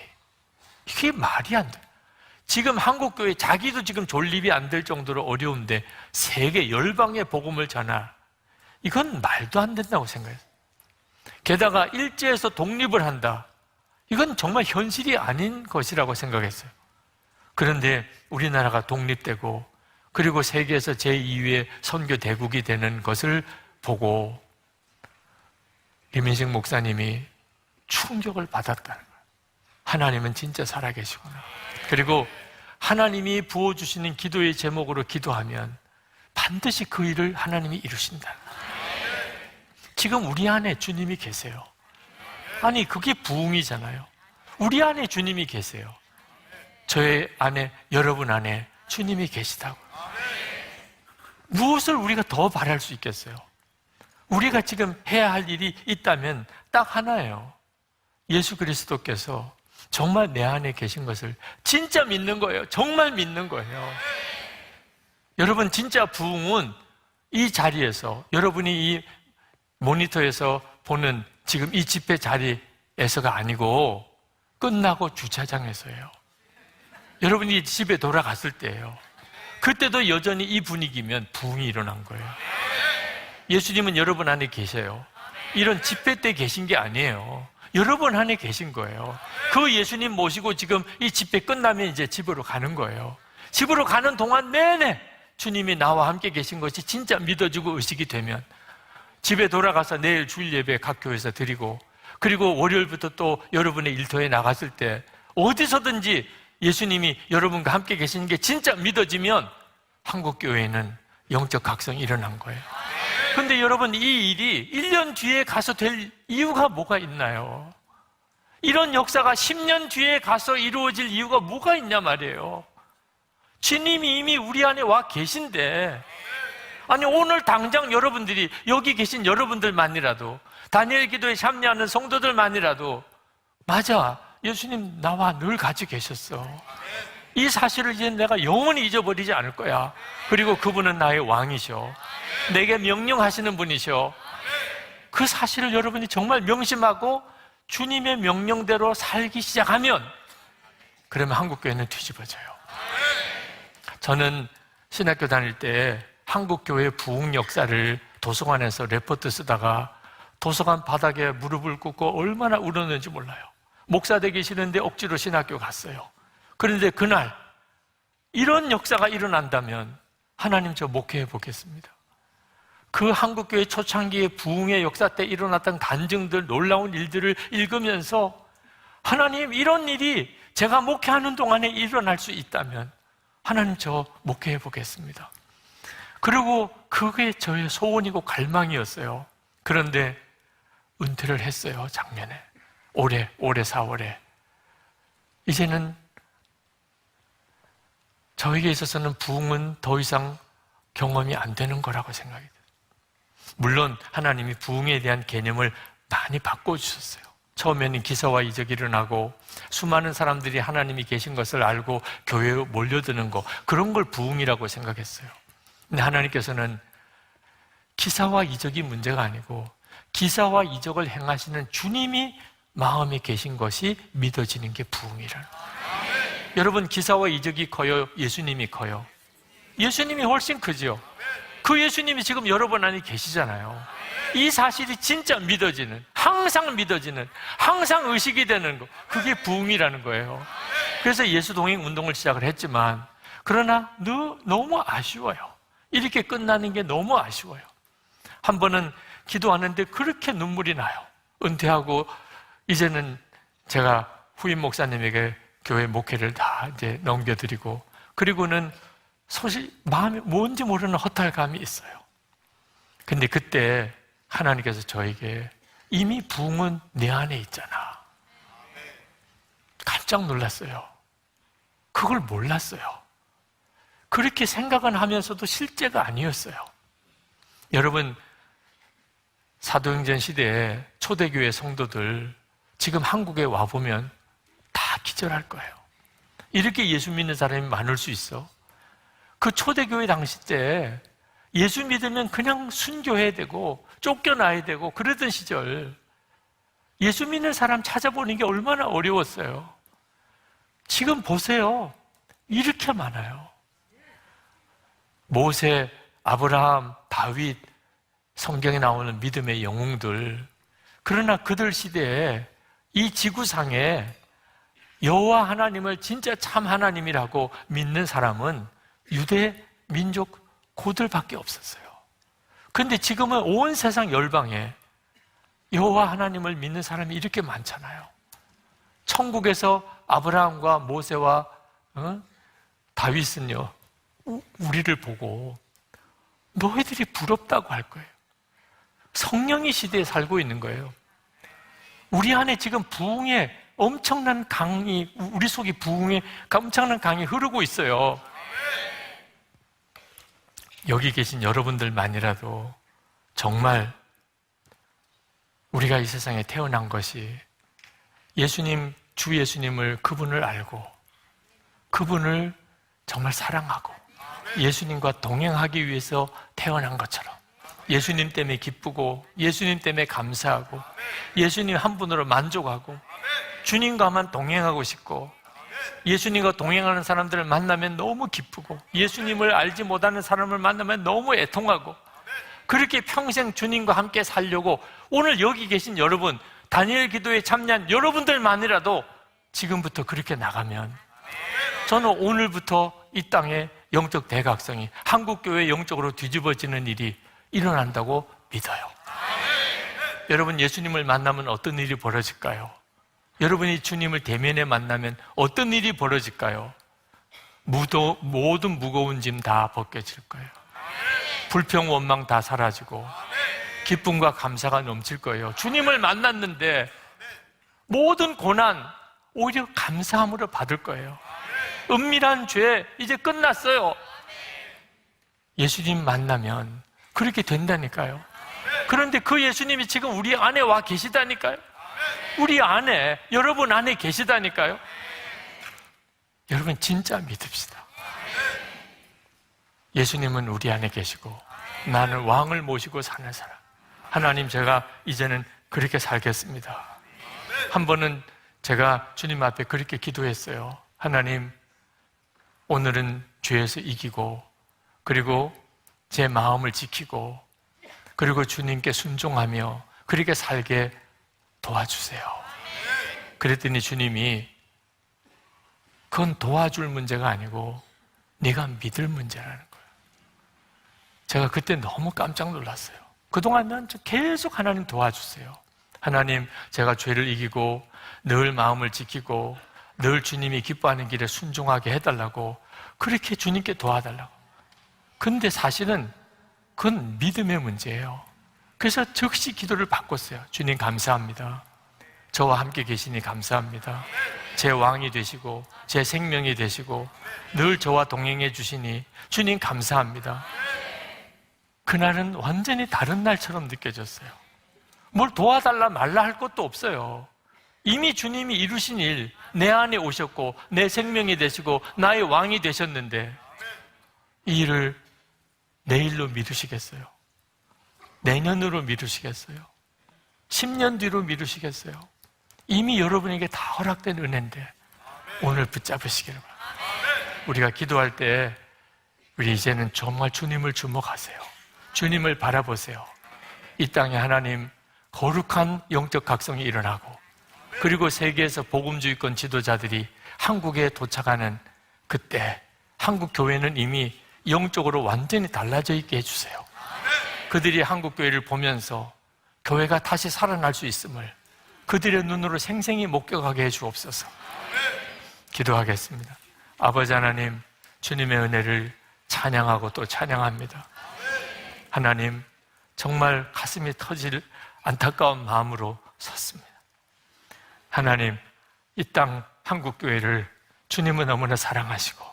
[SPEAKER 1] 이게 말이 안 돼요. 지금 한국교회 자기도 지금 존립이 안 될 정도로 어려운데 세계 열방의 복음을 전하, 이건 말도 안 된다고 생각했어요. 게다가 일제에서 독립을 한다, 이건 정말 현실이 아닌 것이라고 생각했어요. 그런데 우리나라가 독립되고 그리고 세계에서 제2의 선교 대국이 되는 것을 보고 김인식 목사님이 충격을 받았다는 거예요. 하나님은 진짜 살아계시구나. 그리고 하나님이 부어주시는 기도의 제목으로 기도하면 반드시 그 일을 하나님이 이루신다. 지금 우리 안에 주님이 계세요. 아니, 그게 부흥이잖아요. 우리 안에 주님이 계세요. 저의 안에, 여러분 안에 주님이 계시다고. 무엇을 우리가 더 바랄 수 있겠어요? 우리가 지금 해야 할 일이 있다면 딱 하나예요. 예수 그리스도께서 정말 내 안에 계신 것을 진짜 믿는 거예요. 정말 믿는 거예요. 여러분, 진짜 부흥은 이 자리에서, 여러분이 이 모니터에서 보는 지금 이 집회 자리에서가 아니고 끝나고 주차장에서예요. 여러분이 집에 돌아갔을 때예요. 그때도 여전히 이 분위기면 부흥이 일어난 거예요. 예수님은 여러분 안에 계세요. 이런 집회 때 계신 게 아니에요. 여러분 안에 계신 거예요. 그 예수님 모시고 지금 이 집회 끝나면 이제 집으로 가는 거예요. 집으로 가는 동안 내내 주님이 나와 함께 계신 것이 진짜 믿어지고 의식이 되면 집에 돌아가서 내일 주일 예배 각 교회에서 드리고, 그리고 월요일부터 또 여러분의 일터에 나갔을 때 어디서든지 예수님이 여러분과 함께 계시는 게 진짜 믿어지면 한국교회에는 영적 각성이 일어난 거예요. 그런데 여러분, 이 일이 1년 뒤에 가서 될 이유가 뭐가 있나요? 이런 역사가 10년 뒤에 가서 이루어질 이유가 뭐가 있냐 말이에요. 주님이 이미 우리 안에 와 계신데, 아니 오늘 당장 여러분들이, 여기 계신 여러분들만이라도, 다니엘 기도에 참여하는 성도들만이라도, 맞아, 예수님 나와 늘 같이 계셨어. 이 사실을 이제 내가 영원히 잊어버리지 않을 거야. 그리고 그분은 나의 왕이셔. 내게 명령하시는 분이셔. 그 사실을 여러분이 정말 명심하고 주님의 명령대로 살기 시작하면, 그러면 한국교회는 뒤집어져요. 저는 신학교 다닐 때 한국교회 부흥 역사를 도서관에서 레포트 쓰다가 도서관 바닥에 무릎을 꿇고 얼마나 울었는지 몰라요. 목사 되기 싫은데 억지로 신학교 갔어요. 그런데 그날 이런 역사가 일어난다면 하나님, 저 목회해 보겠습니다. 그 한국교회 초창기의 부흥의 역사 때 일어났던 간증들, 놀라운 일들을 읽으면서 하나님, 이런 일이 제가 목회하는 동안에 일어날 수 있다면 하나님, 저 목회해 보겠습니다. 그리고 그게 저의 소원이고 갈망이었어요. 그런데 은퇴를 했어요, 작년에. 올해 4월에. 이제는 저에게 있어서는 부흥은 더 이상 경험이 안 되는 거라고 생각이 돼요. 물론 하나님이 부흥에 대한 개념을 많이 바꿔주셨어요. 처음에는 기사와 이적이 일어나고 수많은 사람들이 하나님이 계신 것을 알고 교회에 몰려드는 거, 그런 걸 부흥이라고 생각했어요. 근데 하나님께서는 기사와 이적이 문제가 아니고 기사와 이적을 행하시는 주님이 마음에 계신 것이 믿어지는 게 부흥이라는 거예요. 여러분, 기사와 이적이 커요? 예수님이 커요? 예수님이 훨씬 크죠? 그 예수님이 지금 여러분 안에 계시잖아요. 이 사실이 진짜 믿어지는, 항상 믿어지는, 항상 의식이 되는 거, 그게 부흥이라는 거예요. 그래서 예수 동행 운동을 시작을 했지만, 그러나 너무 아쉬워요. 이렇게 끝나는 게 너무 아쉬워요. 한 번은 기도하는데 그렇게 눈물이 나요. 은퇴하고 이제는 제가 후임 목사님에게 교회 목회를 다 이제 넘겨드리고, 그리고는 마음에 뭔지 모르는 허탈감이 있어요. 근데 그때 하나님께서 저에게 이미 부흥은 내 안에 있잖아. 깜짝 놀랐어요. 그걸 몰랐어요. 그렇게 생각은 하면서도 실제가 아니었어요. 여러분, 사도행전 시대에 초대교회 성도들 지금 한국에 와보면 다 기절할 거예요. 이렇게 예수 믿는 사람이 많을 수 있어? 그 초대교회 당시 때 예수 믿으면 그냥 순교해야 되고 쫓겨나야 되고 그러던 시절, 예수 믿는 사람 찾아보는 게 얼마나 어려웠어요. 지금 보세요. 이렇게 많아요. 모세, 아브라함, 다윗, 성경에 나오는 믿음의 영웅들. 그러나 그들 시대에 이 지구상에 여호와 하나님을 진짜 참 하나님이라고 믿는 사람은 유대 민족 고들밖에 없었어요. 그런데 지금은 온 세상 열방에 여호와 하나님을 믿는 사람이 이렇게 많잖아요. 천국에서 아브라함과 모세와 다윗은요, 우리를 보고 너희들이 부럽다고 할 거예요. 성령의 시대에 살고 있는 거예요. 우리 안에 지금 부흥의 엄청난 강이, 우리 속에 부흥의 엄청난 강이 흐르고 있어요. 여기 계신 여러분들만이라도 정말 우리가 이 세상에 태어난 것이 예수님, 주 예수님을, 그분을 알고 그분을 정말 사랑하고 예수님과 동행하기 위해서 태어난 것처럼 예수님 때문에 기쁘고 예수님 때문에 감사하고 예수님 한 분으로 만족하고 주님과만 동행하고 싶고 예수님과 동행하는 사람들을 만나면 너무 기쁘고 예수님을 알지 못하는 사람을 만나면 너무 애통하고 그렇게 평생 주님과 함께 살려고 오늘 여기 계신 여러분, 다니엘 기도에 참여한 여러분들만이라도 지금부터 그렇게 나가면 저는 오늘부터 이 땅에 영적 대각성이, 한국교회 영적으로 뒤집어지는 일이 일어난다고 믿어요. 여러분, 예수님을 만나면 어떤 일이 벌어질까요? 여러분이 주님을 대면에 만나면 어떤 일이 벌어질까요? 모든 무거운 짐 다 벗겨질 거예요. 불평, 원망 다 사라지고 기쁨과 감사가 넘칠 거예요. 주님을 만났는데 모든 고난 오히려 감사함으로 받을 거예요. 은밀한 죄 이제 끝났어요. 예수님 만나면 그렇게 된다니까요. 그런데 그 예수님이 지금 우리 안에 와 계시다니까요. 우리 안에, 여러분 안에 계시다니까요. 여러분 진짜 믿읍시다. 예수님은 우리 안에 계시고 나는 왕을 모시고 사는 사람. 하나님, 제가 이제는 그렇게 살겠습니다. 한 번은 제가 주님 앞에 그렇게 기도했어요. 하나님, 오늘은 죄에서 이기고 그리고 제 마음을 지키고 그리고 주님께 순종하며 그렇게 살게 도와주세요. 그랬더니 주님이 그건 도와줄 문제가 아니고 네가 믿을 문제라는 거예요. 제가 그때 너무 깜짝 놀랐어요. 그동안 난 계속 하나님 도와주세요. 하나님, 제가 죄를 이기고 늘 마음을 지키고 늘 주님이 기뻐하는 길에 순종하게 해달라고 그렇게 주님께 도와달라고. 근데 사실은 그건 믿음의 문제예요. 그래서 즉시 기도를 바꿨어요. 주님 감사합니다. 저와 함께 계시니 감사합니다. 제 왕이 되시고 제 생명이 되시고 늘 저와 동행해 주시니 주님 감사합니다. 그날은 완전히 다른 날처럼 느껴졌어요. 뭘 도와달라 말라 할 것도 없어요. 이미 주님이 이루신 일, 내 안에 오셨고 내 생명이 되시고 나의 왕이 되셨는데 이 일을 내일로 미루시겠어요? 내년으로 미루시겠어요? 10년 뒤로 미루시겠어요? 이미 여러분에게 다 허락된 은혜인데 오늘 붙잡으시기를 바랍니다. 우리가 기도할 때 우리 이제는 정말 주님을 주목하세요. 주님을 바라보세요. 이 땅에 하나님 거룩한 영적 각성이 일어나고 그리고 세계에서 복음주의권 지도자들이 한국에 도착하는 그때 한국 교회는 이미 영적으로 완전히 달라져 있게 해주세요. 그들이 한국 교회를 보면서 교회가 다시 살아날 수 있음을 그들의 눈으로 생생히 목격하게 해주옵소서. 기도하겠습니다. 아버지 하나님, 주님의 은혜를 찬양하고 또 찬양합니다. 하나님, 정말 가슴이 터질 안타까운 마음으로 섰습니다. 하나님, 이 땅 한국교회를 주님은 너무나 사랑하시고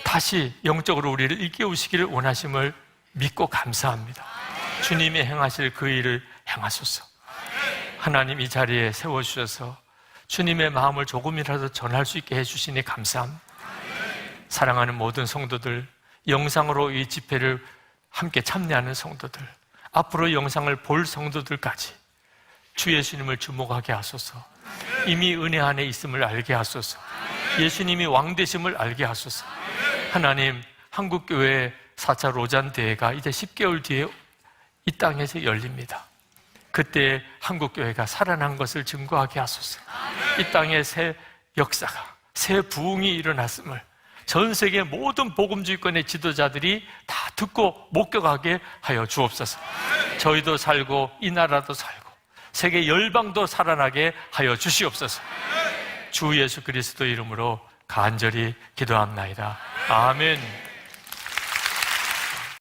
[SPEAKER 1] 다시 영적으로 우리를 일깨우시기를 원하심을 믿고 감사합니다. 주님이 행하실 그 일을 행하소서. 하나님, 이 자리에 세워주셔서 주님의 마음을 조금이라도 전할 수 있게 해주시니 감사합니다. 사랑하는 모든 성도들, 영상으로 이 집회를 함께 참여하는 성도들, 앞으로 영상을 볼 성도들까지 주 예수님을 주목하게 하소서. 이미 은혜 안에 있음을 알게 하소서. 예수님이 왕 되심을 알게 하소서. 하나님, 한국교회 4차 로잔대회가 이제 10개월 뒤에 이 땅에서 열립니다. 그때 한국교회가 살아난 것을 증거하게 하소서. 이 땅에 새 역사가, 새 부흥이 일어났음을 전 세계 모든 복음주의권의 지도자들이 다 듣고 목격하게 하여 주옵소서. 저희도 살고 이 나라도 살고 세계 열방도 살아나게 하여 주시옵소서. 주 예수 그리스도 이름으로 간절히 기도합나이다. 아멘.